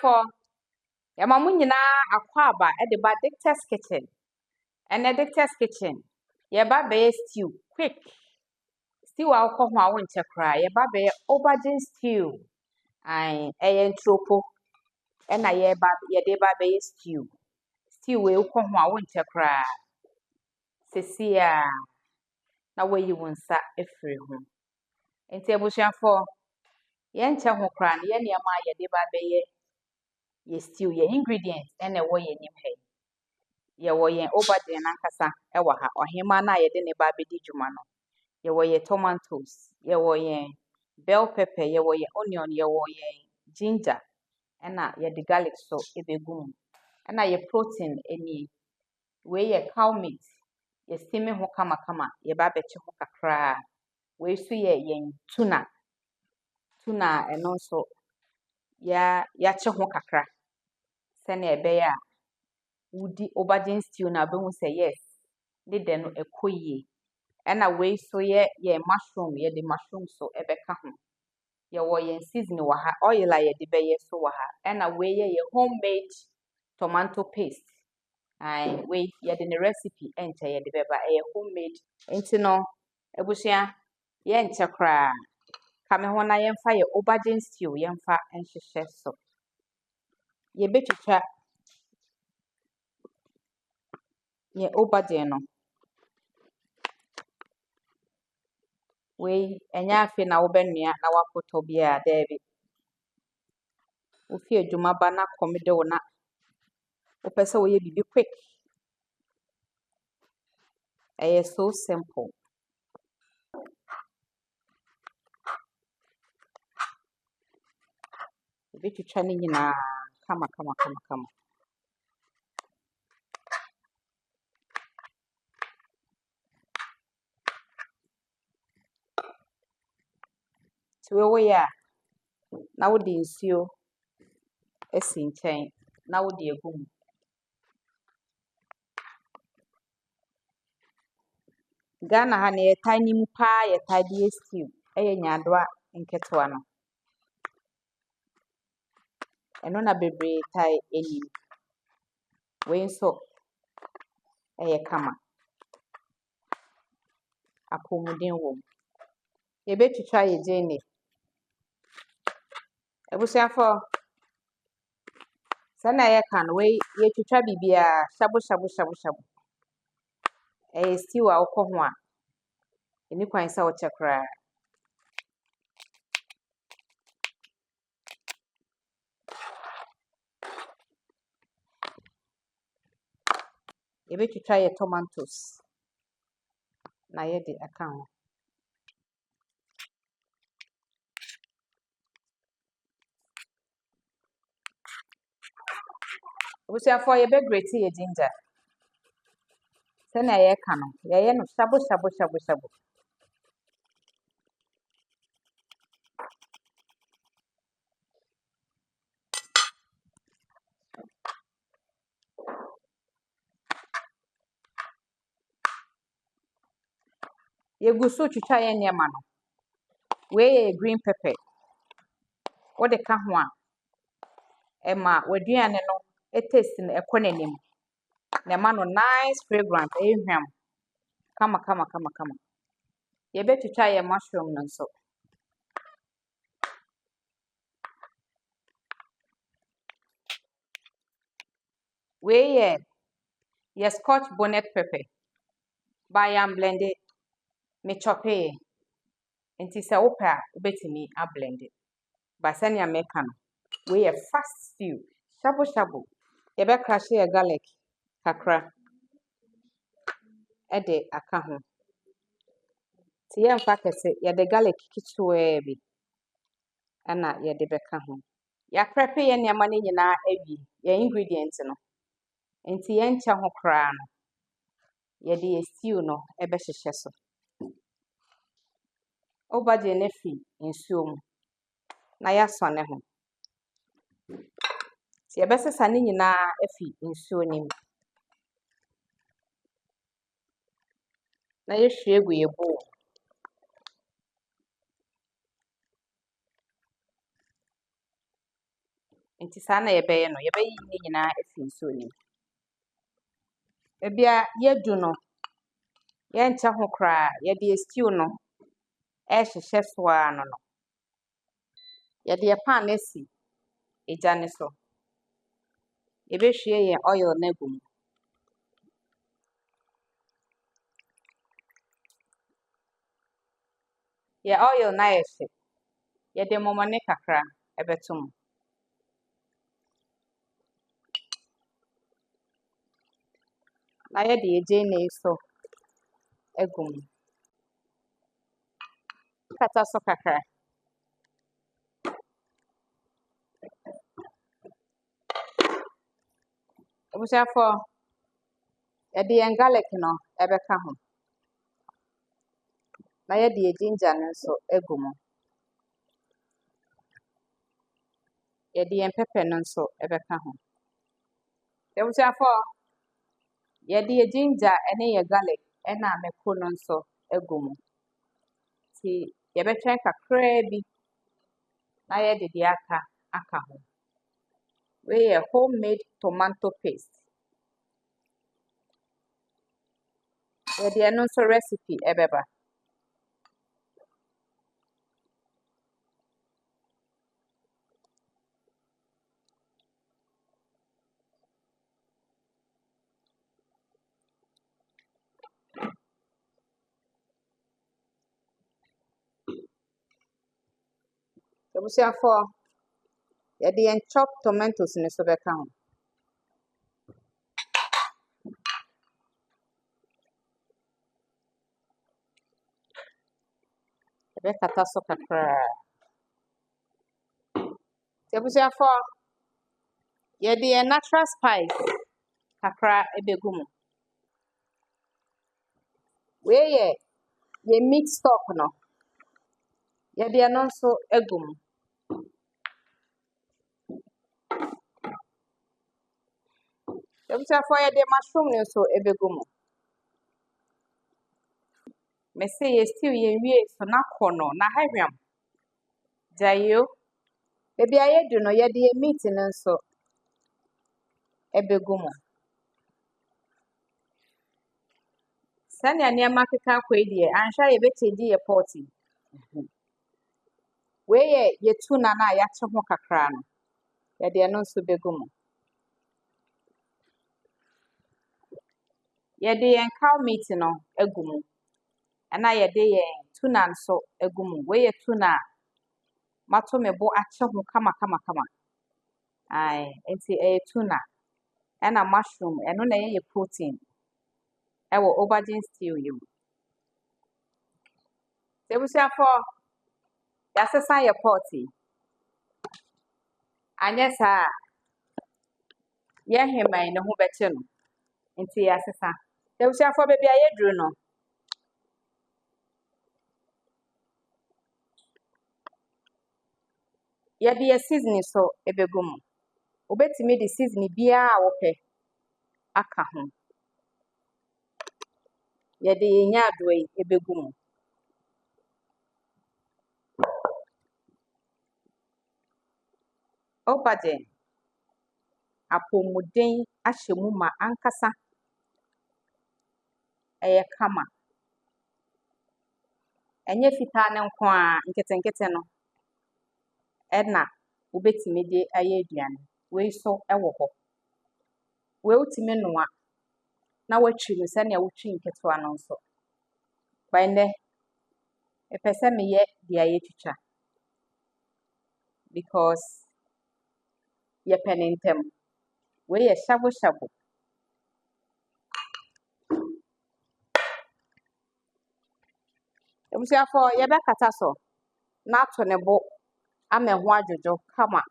for Yamamunina aquaba at the bad Dictas kitchen. And a Dictas kitchen. Ye babe stew, quick. Stew alcohol, I want to cry. Ye babe aubergine stew. I a tropo. And I ye babe stew. Stew will come, I want to cry. Cecilia. Now where you won't sat a free home. And table for Yen ho cran, yen yama ye de babe ye stew ye ingredients and a way in him hay. Ye wo yen aubergine ankasa ewa ha ohima na ye de ne ba be di dwuma no. Ye wo ye tomatoes, ye wo yen bell pepper, ye wo yen onion, ye wo yen ginger, na ye de garlic so ebegum. Na ye protein eni we ye cow meat, ye steam ho kama ye ba be che ho kakra. We so ye yen tuna and also ya che ho kakra. Sene ebe ya wudi aubergine stew na be hu say yes de no ekoyie na we so ye mushroom ye de mushroom so ebeka ho ye wo ye season wa ha oil ye de be ye so wa ha na we ye homemade tomato paste ai we ye de ne recipe enche ye de be ba homemade enti no ebusia ye nche kra kame ho na ye mfa ye aubergine stew ye mfa enhyehyɛ so ye betwitwa ye aubergine no we enya afi na wo benua na wapoto bia David wo fi adwuma ba na komede wo na wo pese wo ye bibi quick so simple bitwitwa ni nyina kama tiwe wo ya na wo de nsuo esi nkyɛn na wo de egum Ghana ha na ye tiny mu pa ye tiny stew nyadoa nketewa no eno na bebre tai eni we nso kama apomuden wo ye betwitwa ye jene ebusiafo sana ye kan we ye twitwa bibia shabu stew a ukọ ho a eni kwan sa wo chekra ye betwitwa ye tomatoes na ye de aka ho ebusiafo ye be grate ye ginger sana ye kan no ye no shabu ye gusu twitwa ye niema no we ye green pepper wo de ka ho a ema waduane no taste no ekonanim na ma no nice fragrant ehwam kama ye betwitwa ye mushroom no nso we ye scotch bonnet pepper by am blended me chope enti se wo pa obetimi a blended ba sani american we ye fast stew shabu ye be crush ye garlic kakra de aka ho ti ye mfa kese ye de garlic kichwe bi ana ye de beka ho ya prep ye niama ne nyina awi ye ingredients no enti ye ncha ho kra no ye de stew no be hyehye so aubergine ne fi nsuo mu na ya sone ho ti ye besesa ne nyina afi nsuo nim na ye hwie gu ye bowl Nti saa na yɛbɛyɛ no. Yɛbɛyi ne nyinaa afi nsuo no mu. Baabi a yɛadu no, yɛnkyɛ ho koraa. Yɛde stew no ɛrehyehyɛ so ara no. Yɛde yɛn pan no asi egya no so. Yɛbɛhwie yɛn oil no agu mu. Yɛn oil no ayɛ hye. Yɛde mmɔmɔne kakra ɛbɛto mu. Na yɛde yɛn gyeene nso agu mu. Kata so kakra. Abusuafoɔ, yɛde yɛn garlic no ɛbɛka ho. Na yɛde yɛn ginger no nso agu mu. Yɛde yɛn pepper no nso ɛbɛka ho. Abusuafoɔ, yɛde yɛn ginger ne yɛn garlic ɛna mako no nso agu mu. Nti yɛbɛtwɛn kakraa bi na yɛde deɛ aka ho. Wei yɛ homemade tomato paste. Yɛde ɛno nso recipe ɛbɛba. Abusuafoɔ, yɛde yɛn chopped tomatoes no nso bɛka ho. Yɛbɛkata so kakraa. Nti abusuafoɔ, yɛde yɛn natural spice kakra ɛbɛgu mu. Wei yɛ yɛn meat stock no. Yɛde ɛno nso agu mu. Abusuafoɔ, yɛde mushroom no nso ɛbɛgu mu. Mese yɛ stew yɛnwie so na kɔ no na ha hwam. Gyae o. Baabi a yɛadu no, yɛde yɛn meat no nso ɛbɛgu mu. Sɛnea nneɛma keka akɔ yi deɛ, anhwɛ a yɛbɛkyɛngye yɛn pot yi. Wei yɛ yɛn tuna no a yɛakye ho kakra no. Yɛde ɛno nso bɛgu mu. Yɛde yɛn cow meat no agu mu. Ɛna yɛde yɛn tuna nso agu mu. Wei yɛ tuna a mato me bo akye ho kama. Ae, nti ɛyɛ tuna. Ɛna mushroom, ɛno na ɛyɛ yɛn protein ɛwɔ Aurbergine stew yi mu. Nti abusuafoɔ, yɛasesa yɛn pot yi. Anyɛ saa a, yɛn heman ne ho bɛkye no. Nti yɛasesa. Nti abusuafoɔ, baabi a yɛaduru no, yɛde yɛn seasoning so ɛbɛgu mu. Wobɛtumi de seasoning biara a wopɛ aka ho. Yɛde yɛn nyaadoa yi ɛbɛgu mu. Aurbergine, apɔmuden ahyɛ mu ma ankasa. Ɛyɛ kama. Ɛnyɛ fitaa no nko ara, nketenkete no ɛna wobɛtumi de ayɛ aduane. Wei nso ɛwɔ hɔ. Wei wotumi noa na woatwi no sɛnea wotwi nketewa no nso. But nnɛ, mepɛ sɛ meyɛ deɛ yɛatwitwa because yɛpɛ ne ntɛm. Wei yɛ shabu. Abusuafoɔ, yɛbɛkata so na ato ne bo ama ɛho adwodwo kama.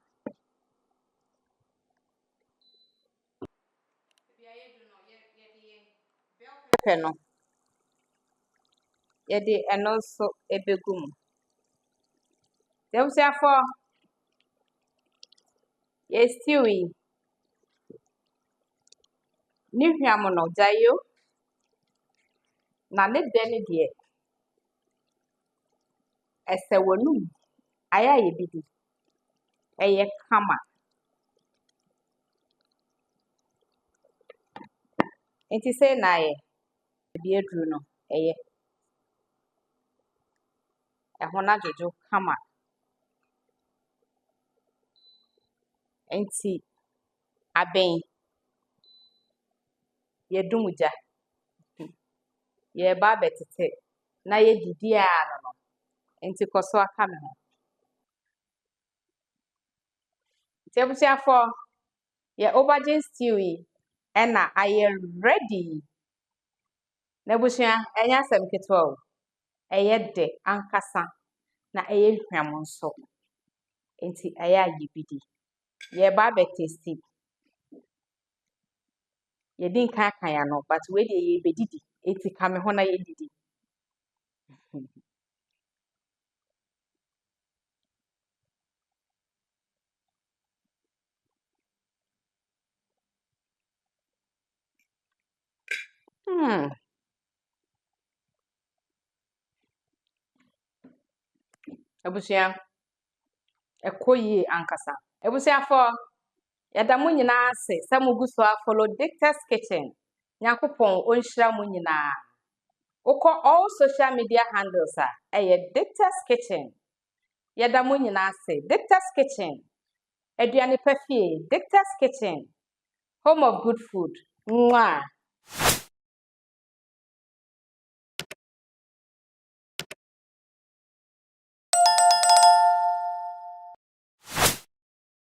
Pepper no, yɛde ɛno nso ɛbɛgu mu. Nti abusuafoɔ, yɛn stew yi, ne hwam no, gyae o. Na ne dɛ no deɛ, ɛsɛ w'anum. Ayɛ a yɛbɛdi. Ɛyɛ kama. Enti say na ye bi aduru no eye ɛho na dwodwo kama. Enti abɛn yɛdum gya. Yɛba abɛtete na yɛdidi a no. Enti kɔ so aka me ho. Nti abusuafo yɛ Aurbergine stew yi ɛna ayɛ ready. Na abusua ɛnyɛ asɛm ketewa o. Ɛyɛ de ankasa na ɛyɛ hwam nso. Enti ɛyɛ a yɛbidi. Yɛba abɛtesti. Yɛdi nkan aka ya no, but wei deɛ yɛbɛdidi. Enti ka me ho na yɛdidi. Abusua ɛkɔ yie ankasa. Abusuafo yɛda mo nyinaa ase sɛ mugu so follow Dictas Kitchen. Nyankopɔn ɔnhyira mo nyinaa. Wokɔ all social media handles a ɛyɛ Dictas Kitchen. Yɛda mo nyinaa ase. Dictas Kitchen. Aduane pa fie. Dictas Kitchen. Home of good food. Mwah.